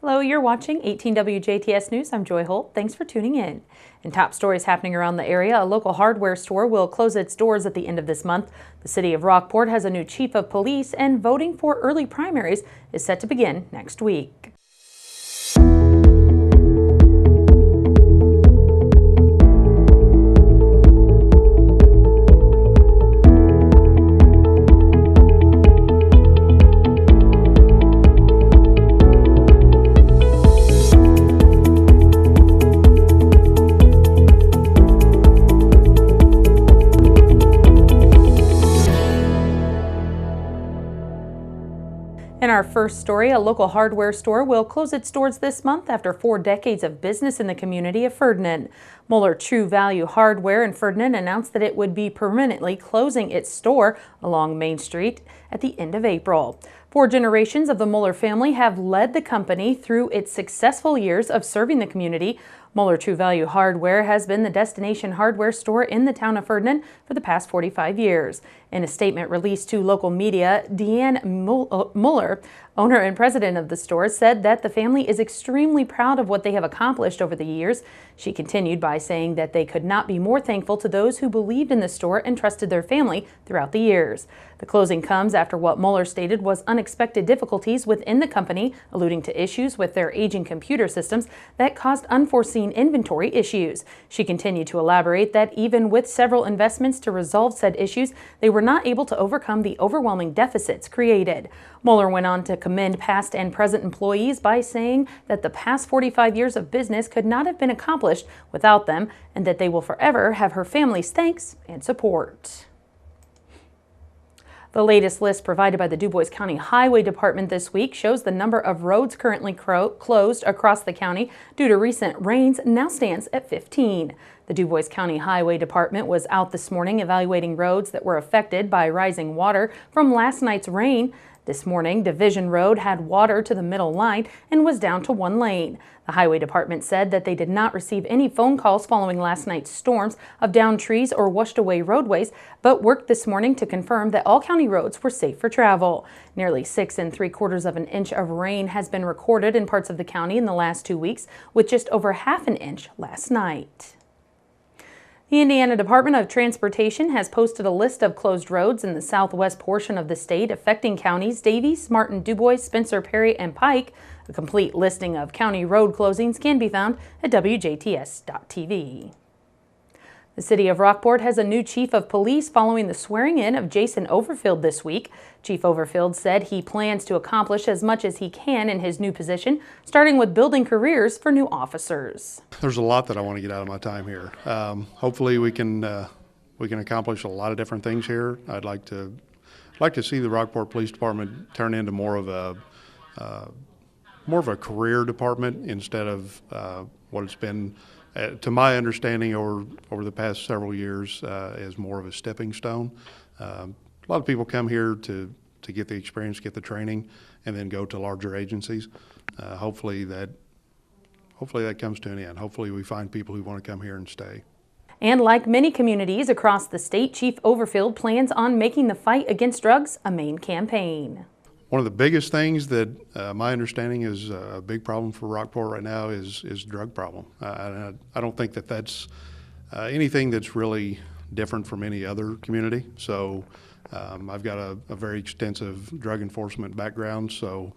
Hello, you're watching 18 WJTS News. I'm Joy Holt. Thanks for tuning in. In top stories happening around the area, a local hardware store will close its doors at the end of this month. The city of Rockport has a new chief of police, and voting for early primaries is set to begin next week. In our first story, a local hardware store will close its doors this month after 4 decades of business in the community of Ferdinand. Muller True Value Hardware in Ferdinand announced that it would be permanently closing its store along Main Street at the end of April. 4 generations of the Muller family have led the company through its successful years of serving the community. Muller True Value Hardware has been the destination hardware store in the town of Ferdinand for the past 45 years. In a statement released to local media, Deanne Muller, owner and president of the store, said that the family is extremely proud of what they have accomplished over the years. She continued by saying that they could not be more thankful to those who believed in the store and trusted their family throughout the years. The closing comes after what Muller stated was unexpected difficulties within the company, alluding to issues with their aging computer systems that caused unforeseen inventory issues. She continued to elaborate that even with several investments to resolve said issues, they were not able to overcome the overwhelming deficits created. Muller went on to commend past and present employees by saying that the past 45 years of business could not have been accomplished without them, and that they will forever have her family's thanks and support. The latest list provided by the Dubois County Highway Department this week shows the number of roads currently closed across the county due to recent rains now stands at 15. The Dubois County Highway Department was out this morning evaluating roads that were affected by rising water from last night's rain. This morning, Division Road had water to the middle line and was down to 1 lane. The Highway Department said that they did not receive any phone calls following last night's storms of downed trees or washed away roadways, but worked this morning to confirm that all county roads were safe for travel. Nearly 6 3/4 inches of rain has been recorded in parts of the county in the last 2 weeks, with just over ½ an inch last night. The Indiana Department of Transportation has posted a list of closed roads in the southwest portion of the state affecting counties Daviess, Martin, Dubois, Spencer, Perry, and Pike. A complete listing of county road closings can be found at WJTS.tv. The city of Rockport has a new chief of police following the swearing-in of Chief Overfield this week. Chief Overfield said he plans to accomplish as much as he can in his new position, starting with building careers for new officers. There's a lot that I want to get out of my time here. Hopefully we can accomplish a lot of different things here. I'd like to see the Rockport Police Department turn into more of a career department instead of what it's been. To my understanding, over the past several years, is more of a stepping stone. A lot of people come here to get the experience, get the training, and then go to larger agencies. Hopefully that comes to an end. Hopefully we find people who want to come here and stay. And like many communities across the state, Chief Overfield plans on making the fight against drugs a main campaign. One of the biggest things that my understanding is a big problem for Rockport right now is drug problem. I don't think that that's anything that's really different from any other community. So I've got a very extensive drug enforcement background, so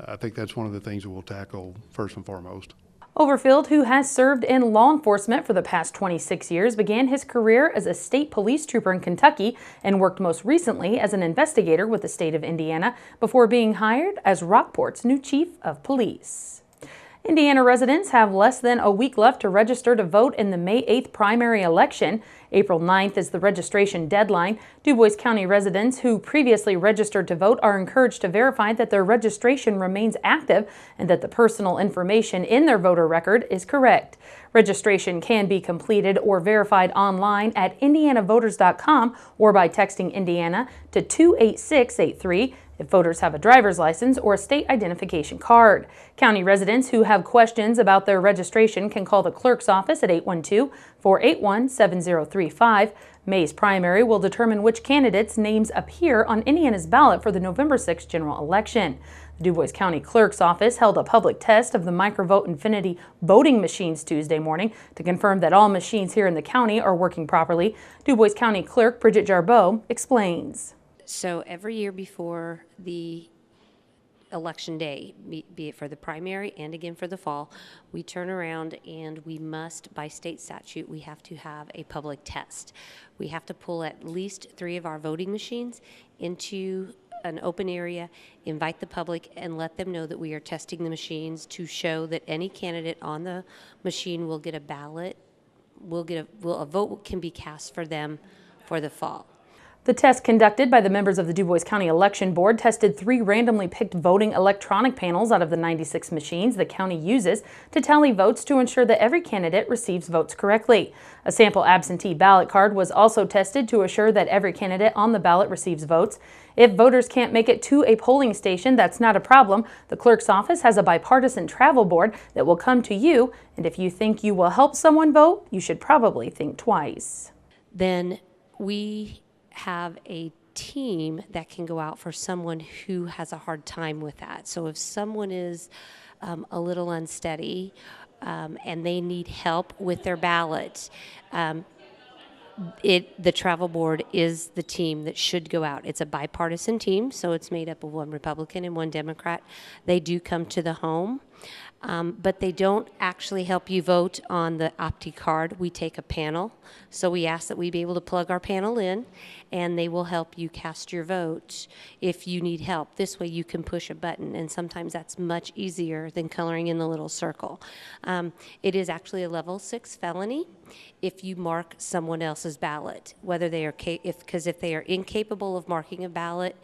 I think that's one of the things that we'll tackle first and foremost. Overfield, who has served in law enforcement for the past 26 years, began his career as a state police trooper in Kentucky and worked most recently as an investigator with the state of Indiana before being hired as Rockport's new chief of police. Indiana residents have less than a week left to register to vote in the May 8th primary election. April 9th is the registration deadline. Dubois County residents who previously registered to vote are encouraged to verify that their registration remains active and that the personal information in their voter record is correct. Registration can be completed or verified online at indianavoters.com or by texting Indiana to 28683 if voters have a driver's license or a state identification card. County residents who have questions about their registration can call the clerk's office at 812-481-7035. May's primary will determine which candidates' names appear on Indiana's ballot for the November 6th general election. The Dubois County Clerk's Office held a public test of the Microvote Infinity voting machines Tuesday morning to confirm that all machines here in the county are working properly. Dubois County Clerk Bridget Jarboe explains. So every year before the election day, be it for the primary and again for the fall, we turn around and we must, by state statute, we have to have a public test. We have to pull at least 3 of our voting machines into an open area, invite the public, and let them know that we are testing the machines to show that any candidate on the machine will get a ballot, a vote can be cast for them for the fall. The test conducted by the members of the Dubois County Election Board tested 3 randomly picked voting electronic panels out of the 96 machines the county uses to tally votes to ensure that every candidate receives votes correctly. A sample absentee ballot card was also tested to assure that every candidate on the ballot receives votes. If voters can't make it to a polling station, that's not a problem. The clerk's office has a bipartisan travel board that will come to you, and if you think you will help someone vote, you should probably think twice. Then we have a team that can go out for someone who has a hard time with that. So if someone is a little unsteady and they need help with their ballot, the travel board is the team that should go out. It's a bipartisan team, so it's made up of 1 Republican and 1 Democrat. They do come to the home, but they don't actually help you vote on the opti card. We take a panel, so we ask that we be able to plug our panel in, and they will help you cast your vote if you need help. This way you can push a button, and sometimes that's much easier than coloring in the little circle. It is actually a level 6 felony if you mark someone else's ballot, whether they are because if they are incapable of marking a ballot,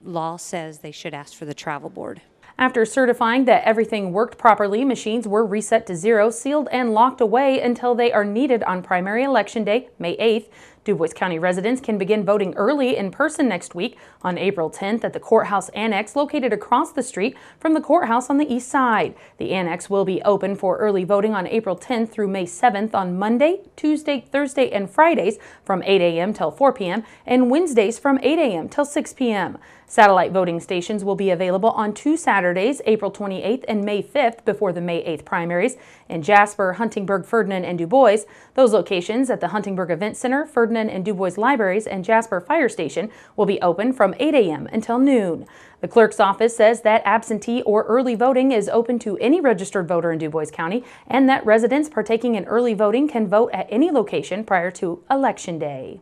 law says they should ask for the travel board. After certifying that everything worked properly, machines were reset to 0, sealed and locked away until they are needed on primary election day, May 8th. Dubois County residents can begin voting early in person next week on April 10th at the courthouse annex located across the street from the courthouse on the east side. The annex will be open for early voting on April 10th through May 7th on Monday, Tuesday, Thursday, and Fridays from 8 a.m. till 4 p.m. and Wednesdays from 8 a.m. till 6 p.m. Satellite voting stations will be available on 2 Saturdays, April 28th and May 5th before the May 8th primaries in Jasper, Huntingburg, Ferdinand, and Dubois. Those locations at the Huntingburg Event Center, Ferdinand and Dubois Libraries, and Jasper Fire Station will be open from 8 a.m. until noon. The clerk's office says that absentee or early voting is open to any registered voter in Dubois County and that residents partaking in early voting can vote at any location prior to Election Day.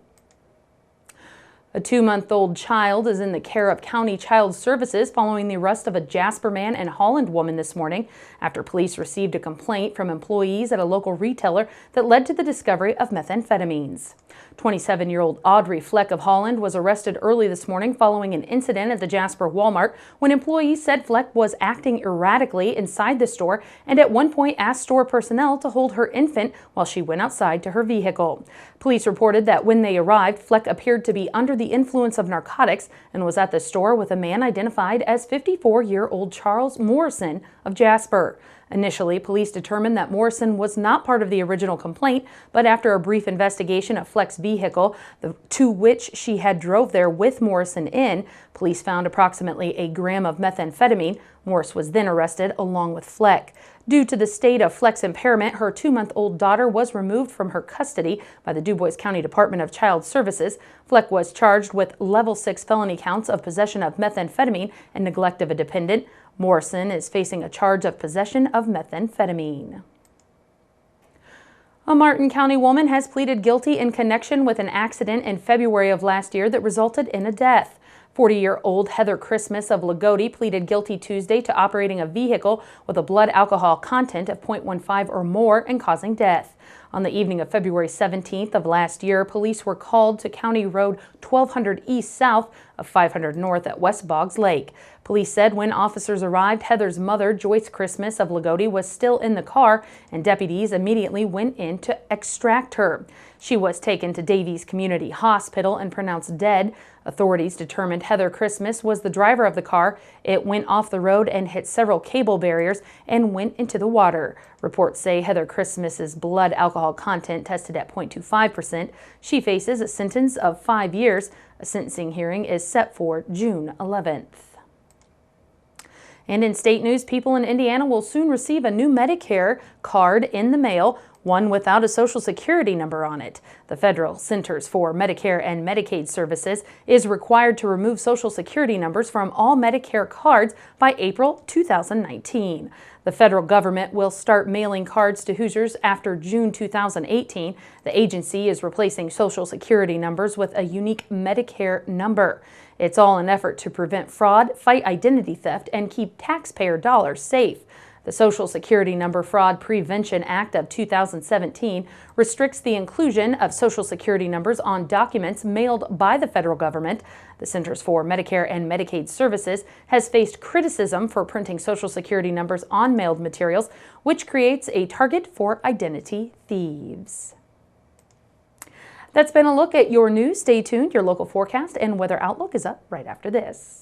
A 2-month-old child is in the care of County Child Services following the arrest of a Jasper man and Holland woman this morning after police received a complaint from employees at a local retailer that led to the discovery of methamphetamines. 27-year-old Audrey Fleck of Holland was arrested early this morning following an incident at the Jasper Walmart when employees said Fleck was acting erratically inside the store and at one point asked store personnel to hold her infant while she went outside to her vehicle. Police reported that when they arrived, Fleck appeared to be under the influence of narcotics and was at the store with a man identified as 54-year-old Charles Morrison of Jasper. Initially, police determined that Morrison was not part of the original complaint, but after a brief investigation of Fleck's vehicle, to which she had drove there with Morrison in, police found approximately a gram of methamphetamine. Morris was then arrested along with Fleck. Due to the state of Fleck's impairment, her 2-month-old daughter was removed from her custody by the Dubois County Department of Child Services. Fleck was charged with level 6 felony counts of possession of methamphetamine and neglect of a dependent. Morrison is facing a charge of possession of methamphetamine. A Martin County woman has pleaded guilty in connection with an accident in February of last year that resulted in a death. 40-year-old Heather Christmas of Lagodi pleaded guilty Tuesday to operating a vehicle with a blood alcohol content of 0.15 or more and causing death. On the evening of February 17th of last year, police were called to County Road 1200 East south of 500 North at West Boggs Lake. Police said when officers arrived, Heather's mother, Joyce Christmas of Lagodi, was still in the car, and deputies immediately went in to extract her. She was taken to Davies Community Hospital and pronounced dead. Authorities determined Heather Christmas was the driver of the car. It went off the road and hit several cable barriers and went into the water. Reports say Heather Christmas's blood alcohol content tested at 0.25%. She faces a sentence of 5 years. A sentencing hearing is set for June 11th. And in state news, people in Indiana will soon receive a new Medicare card in the mail, one without a Social Security number on it. The Federal Centers for Medicare and Medicaid Services is required to remove Social Security numbers from all Medicare cards by April 2019. The federal government will start mailing cards to Hoosiers after June 2018. The agency is replacing Social Security numbers with a unique Medicare number. It's all an effort to prevent fraud, fight identity theft, and keep taxpayer dollars safe. The Social Security Number Fraud Prevention Act of 2017 restricts the inclusion of Social Security numbers on documents mailed by the federal government. The Centers for Medicare and Medicaid Services has faced criticism for printing Social Security numbers on mailed materials, which creates a target for identity thieves. That's been a look at your news. Stay tuned. Your local forecast and weather outlook is up right after this.